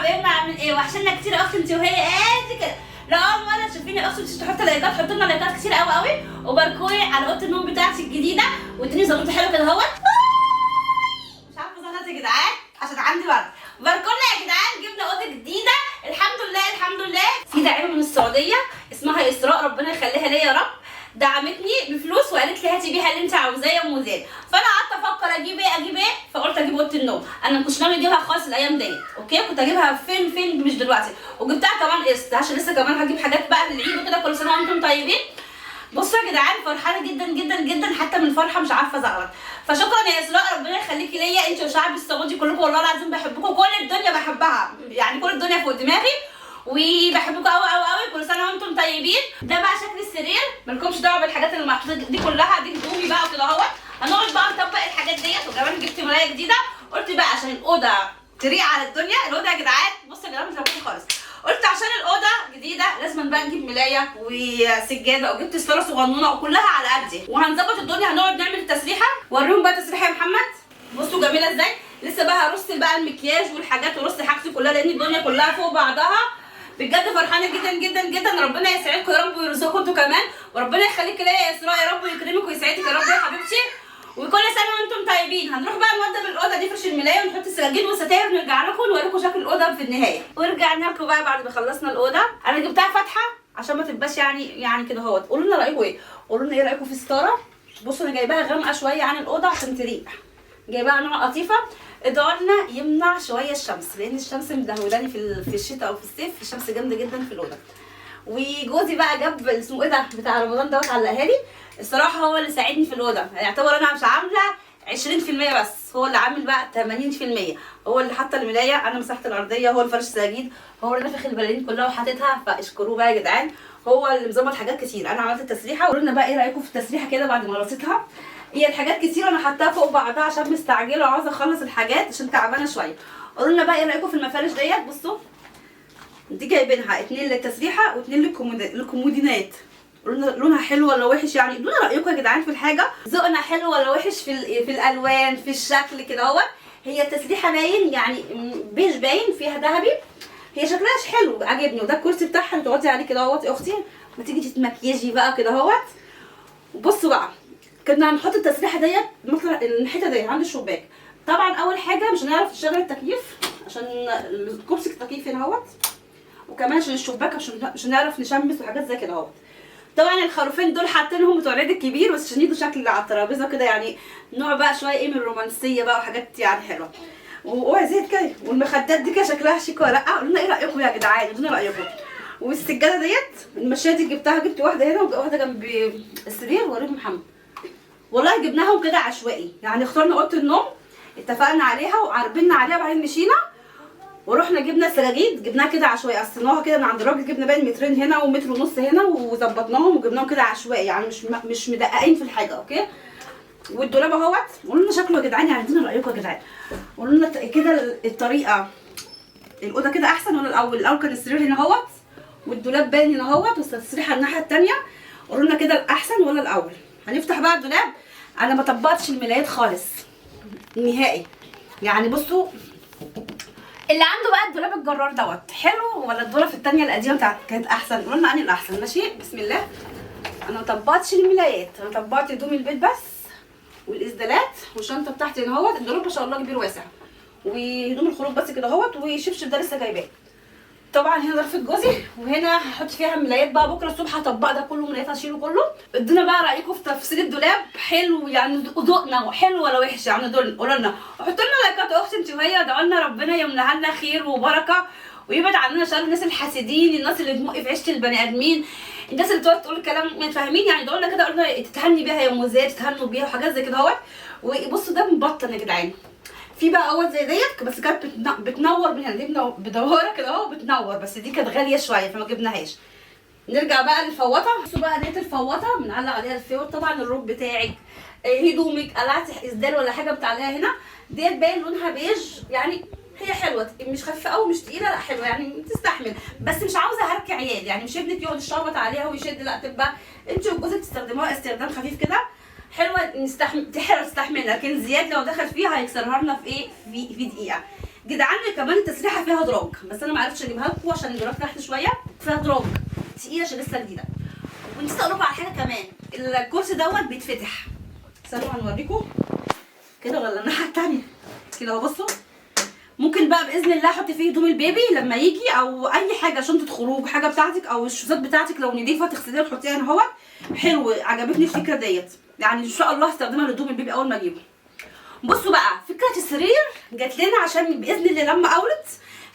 حبايبنا عاملين ايه؟ وحشنا كتير اختي انت وهي قد كده. لو اول مره تشوفيني اختي مش تحطي لايكات، حطوا لنا لايكات كتير قوي قوي، وباركولي على اوضه النوم بتاعتي الجديده، واديني زغلطه حلوه كده اهوت. مش عارفه زغلطه يا جدعان عشان عندي ورد. باركولنا يا جدعان، جبنا اوضه جديده الحمد لله الحمد لله. في داعمه من السعوديه اسمها اسراء، ربنا يخليها ليا يا رب، دعمتني بفلوس وقالت لي هاتي بيها اللي انت عاوزاه يا ام زين. فانا قعدت افكر اجيب ايه، فقلت اجيب اوضه النوم. انا ما كنتش ناوي اجيبها خالص الايام ديت، اوكي؟ كنت اجيبها فين مش دلوقتي، وجبتها كمان قسط عشان لسه كمان هجيب حاجات بقى للعيد وكده. كل سنه وانتم طيبين. بصوا يا جدعان، فرحانه جدا جدا جدا، حتى من الفرحه مش عارفه ازعل. فشكرا يا اسراء، ربنا يخليكي ليا انت والشعب السعودي كلكم، والله العظيم بحبكم، كل الدنيا بحبها، يعني كل الدنيا فوق دماغي وبحبكم قوي قوي قوي. كل سنه وانتم طيبين. ده بقى شكل السرير، مالكمش دعوه بالحاجات اللي محطوطه دي كلها، دي هدومي بقى وكده اهوت. هنقعد بقى نطبق الحاجات ديت، وكمان جبت مرايه جديده. قلت بقى عشان الاوضه تريق على الدنيا، الاوضه يا جدعان بصوا يا جدعان مش هقول خالص. قلت عشان الاوضه جديده لازم بقى نجيب ملايه وسجاده، وجبت ستاره صغنونه وكلها على قدي، وهنظبط الدنيا. هنقعد نعمل التسريحه، وريهم بقى التسريحه يا محمد. بصوا جميله ازاي. لسه بقى هرص بقى المكياج والحاجات، ورص حاجتي كلها لان الدنيا كلها فوق بعضها. بجد فرحانه جدا جدا جدا، ربنا يسعدكم يا رب ويرزقكم انتوا كمان، وربنا يخليكي ليا يا اسراء يا رب، ويكرمك ويسعدك يا رب يا حبيبتي، وكل سنه وانتم طيبين. هنروح بقى نوضب الاوضه، نفرش الملايه ونحط السجاجيد والستاير، ونرجع لكم نوريكم شكل الاوضه في النهايه. ورجعنا لكم بقى بعد ما خلصنا الاوضه. انا جبتها فاتحه عشان ما تبقاش يعني كده اهوت. قولوا لنا رايكم ايه، قولوا لنا ايه رايكم في الستاره. بصوا انا جايباها غامقه شويه عن الاوضه عشان تريق، جايباها نوع قطيفه. اضاءتنا يمنع شويه الشمس، لان الشمس مدهولاني في الشتاء او في الصيف، الشمس جامده جدا في الاوضه. وجوزي بقى جاب اسمه ايه ده بتاع رمضان دوت علقها لي. الصراحه هو اللي ساعدني في الاوضه، يعتبر انا مش عامله 20% بس، هو اللي عامل بقى 80%. هو اللي حط الملايه، انا مسحت الارضيه، هو اللي فرش السجاجيد، هو اللي نفخ البلالين كلها وحاططها، فاشكروه بقى يا جدعان. هو اللي مظبط حاجات كتير. انا عملت التسريحه، قولوا لنا بقى ايه رايكم في التسريحه كده بعد ما رصيتها. هي الحاجات كتير انا حطاها فوق بعضها عشان مستعجله وعاوزه اخلص الحاجات عشان تعبانه شويه. قولوا لنا بقى ايه رايكم في المفارش ديت. بصوا دي جايبينها 2 للتسريحه و2 للكومودينات. قولوا لنا لونها حلو ولا وحش، يعني قولوا لنا رايكم يا جدعان في الحاجه، ذوقنا حلو ولا وحش في الالوان في الشكل كده اهوت. هي التسريحه باين يعني بيج باين فيها ذهبي، هي شكلها حلو عجبني، وده الكرسي بتاعها اللي تقعدي عليه كده اهوت يا اختي، ما تيجي تتمكيجي بقى كده اهوت. وبصوا بقى كنا هنحط التسريحه ديت مثلا الحته ديت عند الشباك. طبعا اول حاجه مش هنعرف نشغل التكييف عشان كرسي التكييف هنا اهوت، وكمان عشان الشباك عشان مش هنعرف نشمس وحاجات زي كده اهوت. طبعا الخروفين دول حاطينهم بتوع العيد الكبير بس عشان يدوا شكل على الترابيزه كده، يعني نوع بقى شويه ايه من الرومانسيه بقى وحاجات يعني حلوه. وزيت كده، والمخدات دي كده شكلها شيك ولا لا. قولوا لنا ايه رايكم يا جدعان، قولوا لنا رايكم. والسجاده ديت المشايه دي جبتها، جبت واحده هنا وواحده جنب السرير. وريهم محمد والله جبناهم كده عشوائي، يعني اخترنا اوضه النوم اتفقنا عليها وعربنا عليها وبعدين مشينا ورحنا جبنا السجاجيد، جبناها كده عشوائي، قسمناها كده من عند الراجل، جبنا باين مترين هنا ومتر ونص هنا وظبطناهم وجبناهم كده عشوائي، يعني مش مدققين في الحاجه، اوكي؟ والدولاب اهوت. قولوا لنا شكله يا جدعان، يعني ادينا رايكم يا جدعان. قولوا لنا كده الطريقه، الاوضه كده احسن ولا الاول؟ الاول كان السرير هنا اهوت والدولاب باين هنا اهوت والتسريحه الناحيه الثانيه. قولوا لنا كده الاحسن ولا الاول؟ هنفتح بقى الدولاب. انا ما طبقتش الملايات خالص نهائي، يعني بصوا اللي عنده بقى الدولاب الجرار دوت حلو ولا الدولاب الثانيه القديمه كانت احسن؟ قولوا لنا انهي الاحسن. ماشي بسم الله. انا ما طبقتش الملايات، انا طبقت هدوم البيت بس والاسدالات والشنطه بتاعتي هنا اهوت. الدولاب ما شاء الله كبير واسع، وهدوم الخروج بس كده اهوت، والشبشب ده لسه جايباه. طبعا هنا ظرفه جوزي، وهنا هحط فيها ملايات بقى بكره الصبح هطبق ده كله ملايات هشيله كله. ادونا بقى رايكم في تفصيل الدولاب، حلو يعني ذوقنا حلو ولا وحش؟ يعني دول قولوا لنا وحطوا لنا لايكات يا اختي انت وهي، ادعوا لنا ربنا يمنع لنا خير وبركه ويبعد عننا شر الناس الحاسدين، الناس اللي تمق في عيشه البني ادمين، الناس اللي بتقعد تقول كلام مش فاهمين، يعني ادعوا لنا كده قولوا لنا تتهني بيها يا ام زياد، تتهنوا بيها وحاجات زي كده اهوت. وبصوا ده مبطن يا جدعان، في بقى اول زي ديت بس كانت بتنور من هنا، دي بدوره كده اهو بتنور، بس دي كانت غاليه شويه فما جبناهاش. نرجع بقى للفوطه. بصوا بقى ديت الفوطه بنعلق عليها الفيوط. طبعا الروب بتاعك هدومك قلعتي اسدال ولا حاجه بتعلقيها هنا، ديت باين لونها بيج، يعني هي حلوه مش خفيفه قوي مش تقيله، لا حلوه يعني تستحمل، بس مش عاوزه هرك عيال، يعني مش ابنك يقعد يشربط عليها ويشد، لا تبقى انت وجوزك تستخدموها استخدام خفيف كده، حلوه تستحمل، لكن زياد لو دخل فيها هيكسرها لنا في ايه في دقيقه. جدعان كمان التسريحه فيها دراج، بس انا ما عرفتش اجيبها لكم عشان الدراج تحت شويه، فيها دراج تقيله عشان لسه جديده. ونسيت اقول لكم على حاجه كمان، الكرسي دوت بيتفتح. استنوا هنوريكم كده ولا الناحيه التانيه كده اهو. بصوا ممكن بقى باذن الله احط فيه هدوم البيبي لما يجي، او اي حاجه شنطه خروج حاجه بتاعتك، او الشوزات بتاعتك لو نضيفه تغسليها وتحطيها هنا اهوت. حلو، عجبتني الفكره ديت، يعني ان شاء الله هستخدمها لهدوم البيبي اول ما اجيبه. بصوا بقى فكره السرير جات لنا عشان باذن الله لما اولد،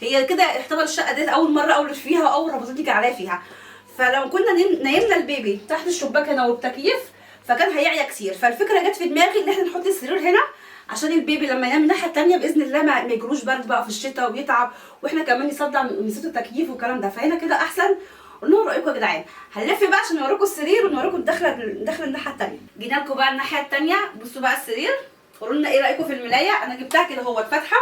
هي كده اعتبر الشقه ديت اول مره اولد فيها واول ربطتني كان عليا فيها، فلو كنا نايمنا البيبي تحت الشباك هنا والتكييف فكان هيعيا كتير، فالفكره جت في دماغي ان احنا نحط السرير هنا عشان البيبي لما ينام الناحيه الثانيه باذن الله ما يجروش برد بقى في الشتاء ويتعب، واحنا كمان يصدع من صوت التكييف والكلام ده، فهنا كده احسن. قلنا لهم رايكم يا جدعان، هنلف بقى عشان نوريكم السرير ونوريكم الدخله الناحيه الثانيه. جينا لكم بقى الناحيه الثانيه، بصوا بقى السرير، قولوا لنا ايه رايكم في الملايه. انا جبتها كده هو فاتحه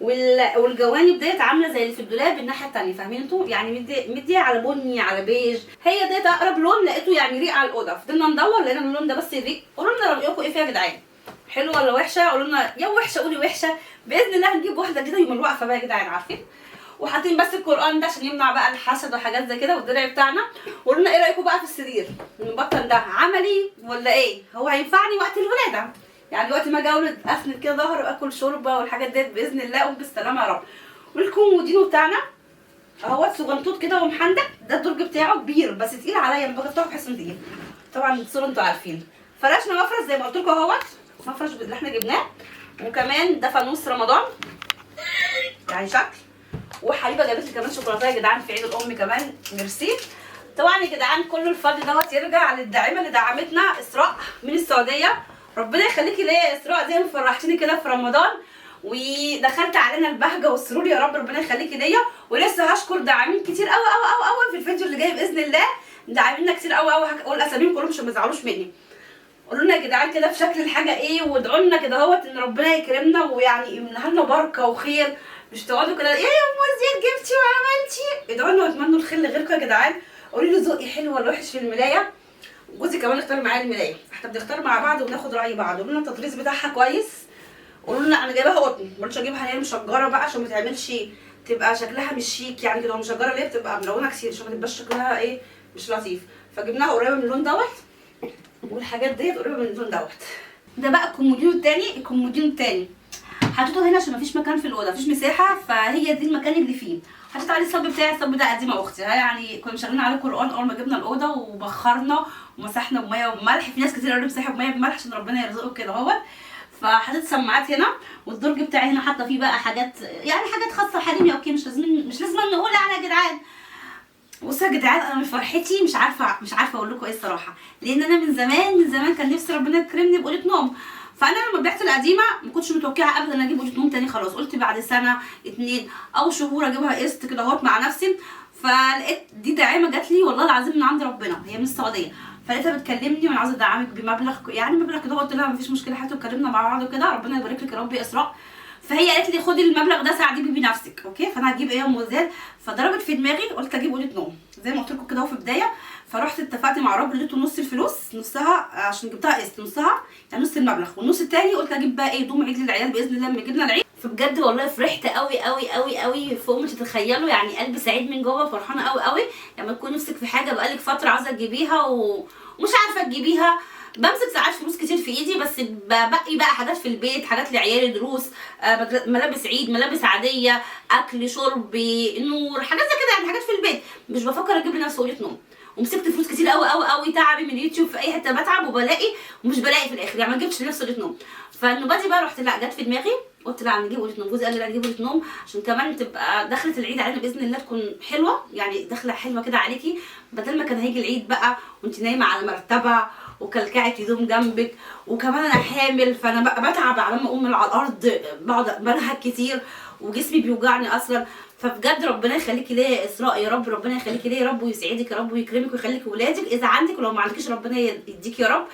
والجوانب ديت عامله زي اللي في الدولاب الناحيه الثانيه، فاهمين انتوا؟ يعني مديه على بني على بيج، هي ديت اقرب لون لقيته يعني يليق على الاوضه، فضلنا ندور لقينا اللون ده بس يليق. قولوا لنا رايكم ايه فيها يا جدعان، حلوه ولا وحشه؟ قولوا لنا يا وحشه قولي وحشه، باذن الله هنجيب واحده كده يوم الوقفه بقى يا جدعان، عارفين؟ وحاطين بس القران ده عشان يمنع بقى الحسد وحاجات زي كده، والدرع بتاعنا. قولوا لنا ايه رايكم بقى في السرير المبطن ده، عملي ولا ايه؟ هو هينفعني وقت الولاده، يعني وقت ما اجي اولد اسند كده ظهري واكل شوربه والحاجات ديت باذن الله اقوم بالسلامه يا رب. والكومودينو بتاعنا اهوت صغنطوط كده ومحندق، ده الدرج بتاعه كبير بس تقيل عليا، انا بفتحه بحس انه تقيل طبعا، الصوره انتوا عارفين. فرشنا مفرش زي ما قلت لكم اهوت، مفرش اللي احنا جبناه، وكمان ده فانوس رمضان يعني شكل. وحبيبه جابت لي كمان شوكولاته يا جدعان في عيد الام كمان، ميرسي. طبعا يا جدعان كل الفضل دوت يرجع للداعمه اللي دعمتنا اسراء من السعوديه، ربنا يخليكي ليا يا اسراء، زي ما فرحتيني كده في رمضان ودخلت علينا البهجه والسرور يا رب، ربنا يخليكي ليا. ولسه هشكر داعمين كتير قوي قوي قوي قوي في الفيديو اللي جاي باذن الله، داعميننا كتير قوي قوي، هقول اساميهم كلهم عشان ما تزعلوش مني. قولوا لنا يا جدعان كده في شكل الحاجه ايه، وادعوا لنا كده اهوت ان ربنا يكرمنا ويعني يمنح لنا بركه وخير، مش تقعدوا كده ايه يا ام زياد جبتي وعملتي، ادعوا لنا واتمنوا الخير لغيركم يا جدعان. قولوا لي ذوقي حلو ولا وحش في الملايه، جوزي كمان اختار معايا الملايه، احنا بنختار مع بعض وبناخد راي بعض. قولوا لنا التطريز بتاعها كويس، قولوا لنا انا جايباها قطن، ما قلتش اجيبها هي مشجره بقى عشان ما تعملش تبقى شكلها مش شيك يعني كده، مشجره اللي هي بتبقى ملونه كتير عشان ما تبقاش شكلها ايه مش لطيف، فجبناها قريبه من اللون دوت، والحاجات ديت قريبه من اللون دوت. ده بقى الكومودينو التاني، الكومودينو التاني حطيته هنا عشان مفيش مكان في الاوضه، مفيش مساحه، فهي دي المكان اللي فيه. حطيت عليه الصب بتاعي، الصب ده قديمه اختي يعني، كنا شغالين عليه قران اول ما جبنا الاوضه وبخرنا ومسحنا بميه وبملح، في ناس كتير قالوا لي امسحي بميه بملح عشان ربنا يرزقك كده اهوت. فحطيت سماعات هنا، والدرج بتاعي هنا حاطه فيه بقى حاجات يعني حاجات خاصه حريمي، اوكي مش لازم نقول يعني يا جدعان. بصوا يا جدعان انا من فرحتي مش عارفه اقول لكم ايه الصراحه، لان انا من زمان كان نفسي ربنا يكرمني باوضه نوم. فانا لما بعت القديمه ما كنتش متوقعه ابدا اجيب اوضه نوم تاني، خلاص قلت بعد سنه 2 او شهور اجيبها قسط كده اهوت مع نفسي. فلقيت دي داعمه جات لي والله العظيم من عند ربنا، هي من السعوديه، فلقيتها بتكلمني وانا عاوزه ادعمك بمبلغ يعني مبلغ كده، قلت لها مفيش مشكله حتى اتكلمنا مع بعض وكده، ربنا يبارك لك يا رب يا اسراء. فهي قالت لي خدي المبلغ ده ساعدي بيه بنفسك، اوكي. فانا هجيب ايه يا ام زياد؟ فضربت في دماغي قلت اجيب اوضه نوم زي ما قلت لكم كده اهو في البدايه. فرحت اتفقت مع راجل اديته نص الفلوس، نصها عشان جبتها قسط، نصها يعني نص المبلغ، والنص التاني قلت اجيب بقى ايه هدوم عيد للعيال باذن الله لما جبنا العيد. فبجد والله فرحت قوي قوي قوي قوي فوق ما تتخيلوا، يعني قلبي سعيد من جوه، فرحانه قوي قوي لما تكون نفسك في حاجه بقالك فتره عاوزه تجيبيها ومش عارفه تجيبيها. بمسك ساعات فلوس كتير في ايدي، بس ببقي بقى حاجات في البيت، حاجات لعيالي، دروس، ملابس عيد، ملابس عاديه، اكل شرب نور، حاجات زي كده يعني، حاجات في البيت، مش بفكر اجيب لنفسي اوضه نوم. ومسكت فلوس كتير قوي قوي قوي، تعبي من اليوتيوب في اي حته بتعب وبلاقي ومش بلاقي في الاخر، يعني ما جبتش لنفسي اوضه نوم. فالنوبه دي بقى رحت لا جت في دماغي قلت لا نجيب اوضه نوم. جوزي قال لي لا نجيب اوضه نوم عشان كمان تبقى دخلت العيد علينا باذن الله تكون حلوه، يعني دخله حلوه كده عليكي، بدل ما كان هيجي العيد بقى وانت نايمه على مرتبه وكلكعه هدوم جنبك، وكمان انا حامل فانا بقى بتعب على ما اقوم من على الارض، بقعد بنهج كتير وجسمي بيوجعني اصلا. فبجد ربنا يخليكي ليا يا اسراء يا رب، ربنا يخليكي ليا يا رب ويسعدك يا رب ويكرمك ويخليك ولادك اذا عندك، ولو ما عندكيش ربنا يديك يا رب.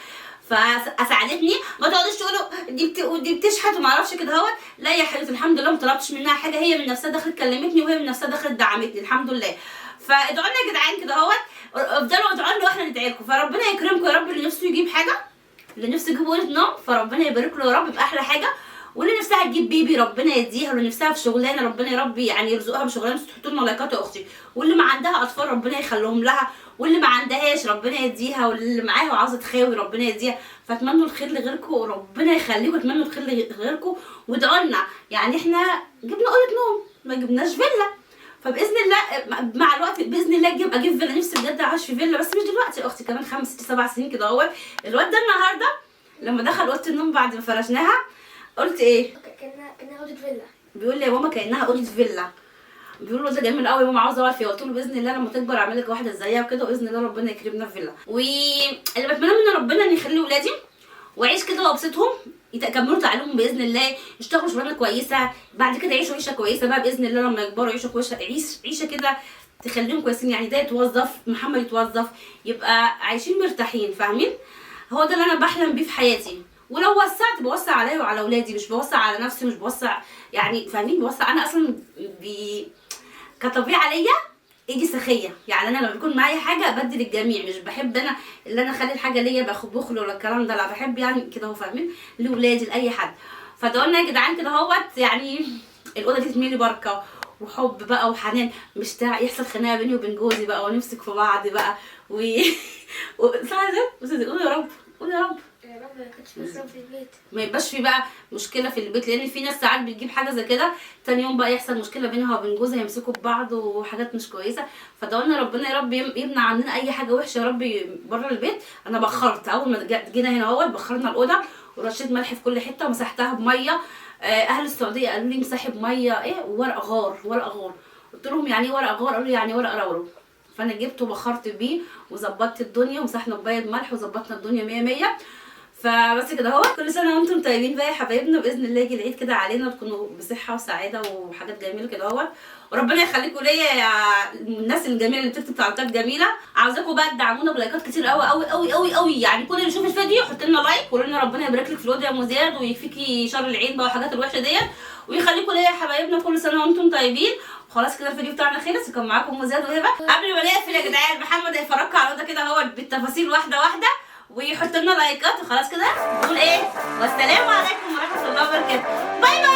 فاسعدتني، ما تقعدوش تقولوا دي بتشحت وما اعرفش كده اهوت، لا يا حبيبتي الحمد لله ما طلبتش منها حاجه، هي من نفسها دخلت كلمتني وهي من نفسها دخلت دعمتني الحمد لله. فادعوا لنا يا جدعان كده اهوت، افضلوا ادعوا لنا واحنا ندعي لكم، فربنا يكرمكم يا رب. اللي نفسه يجيب حاجه، اللي نفسه يجيب اوضه نوم فربنا يبارك له يا رب باحلى حاجه. واللي نفسها تجيب بيبي ربنا يديها، واللي نفسها في شغلانه ربنا يا رب يعني يرزقها بشغلانه. تحطوا لنا لايكات يا اختي. واللي ما عندها اطفال ربنا يخليهم لها، واللي ما عندهاش ربنا يديها، واللي معاها وعاوزه تخاوي ربنا يديها. فاتمنوا الخير لغيركم وربنا يخليكم، اتمنوا الخير لغيركم وادعوا لنا. يعني احنا جبنا اوضه نوم ما جبناش فيلا، فباذن الله مع الوقت باذن الله اجيب فيلا. نفسي بجد اعيش في فيلا، بس مش دلوقتي يا اختي، كمان 5 6 7 سنين كده. اهو الواد ده النهارده لما دخل اوضه النوم بعد ما فرشناها قلت ايه؟ كانها اوضه فيلا. بيقول لي يا ماما كانها اوضه فيلا. بيقول له ده جميل قوي يا ماما، عاوزه اقعد فيها. قلت له باذن الله لما تكبر اعمل لك واحده زيها وكده، واذن الله ربنا يكرمنا في فيلا. واللي بتمنى من ربنا ان يخلي ولادي واعيش كده وابسطهم، يكملوا تعليمهم باذن الله، يشتغلوا شغلانه كويسه، بعد كده يعيشوا عيشه كويسه بقى باذن الله. لما يكبروا يعيشوا كويسه، عيشه كده تخليهم كويسين. يعني ده يتوظف، محمد يتوظف، يبقى عايشين مرتاحين، فاهمين؟ هو ده اللي انا بحلم بيه في حياتي. ولو وسعت بوسع عليا وعلى اولادي، مش بوسع على نفسي، مش بوسع يعني، فاهمين؟ بوسع انا اصلا كطبيعه ليا ايدي سخيه. يعني انا لما بيكون معايا حاجه ابدل الجميع، مش بحب انا اللي انا اخلي الحاجه ليا باخد بخل ولا الكلام ده، لا بحب يعني كده هو، فاهمين؟ لاولادي لاي حد. فدقولنا يا جدعان كده اهوت، يعني الاوضه دي تميلي بركه وحب بقى وحنان، مش يحصل خناقه بيني وبين جوزي بقى ونمسك في بعض بقى صح ده؟ بس قولوا يا رب، قولوا يا رب. يا رب ما كنتش مثلا في البيت، ما يبقاش في بقى مشكله في البيت، لان في ناس ساعات بتجيب حاجه زي كده تاني يوم بقى يحصل مشكله بينها وبين جوزها، يمسكوا ببعض وحاجات مش كويسه. فدعونا ربنا يا رب يمنع عننا اي حاجه وحشه يا رب بره البيت. انا بخرت اول ما جينا هنا اهوت، بخرنا الاوضه ورشيت ملح في كل حته ومسحتها بميه. اهل السعوديه قالوا لي مسحي بميه ايه وورق غار، ورق غار. قلت لهم يعني ايه ورق غار؟ قالوا لي يعني ورق رورو. فانا جبته وبخرت بيه وظبطت الدنيا ومسحنا ببيض ملح وظبطنا الدنيا 100 100. فبس كده اهو. كل سنه وانتم طيبين بقى يا حبايبنا، باذن الله يجي العيد كده علينا وتكونوا بصحه وسعاده وحاجات جميله كده اهو. وربنا يخليكم ليا يا الناس الجميله اللي بتكتب تعليقات جميله. عاوزاكم بقى تدعمونا بلايكات كتير قوي قوي قوي قوي قوي. يعني كل اللي يشوف الفيديو يحط لنا لايك ويقول لنا ربنا يبارك لك في الواد يا ام زياد ويكفيكي شر العيد بقى والحاجات الوحشه ديت، ويخليكم ليا يا حبايبنا. كل سنه وانتم طيبين. وخلاص كده الفيديو بتاعنا خلص، وكان معاكم ام زياد وهبه. قبل ما نقفل يا جدعان محمد هيفرجكم على الوضع كده اهو بالتفاصيل واحده واحده، ويحط لنا لايكات. وخلاص كده نقول ايه؟ والسلام عليكم ورحمه الله وبركاته. باي باي.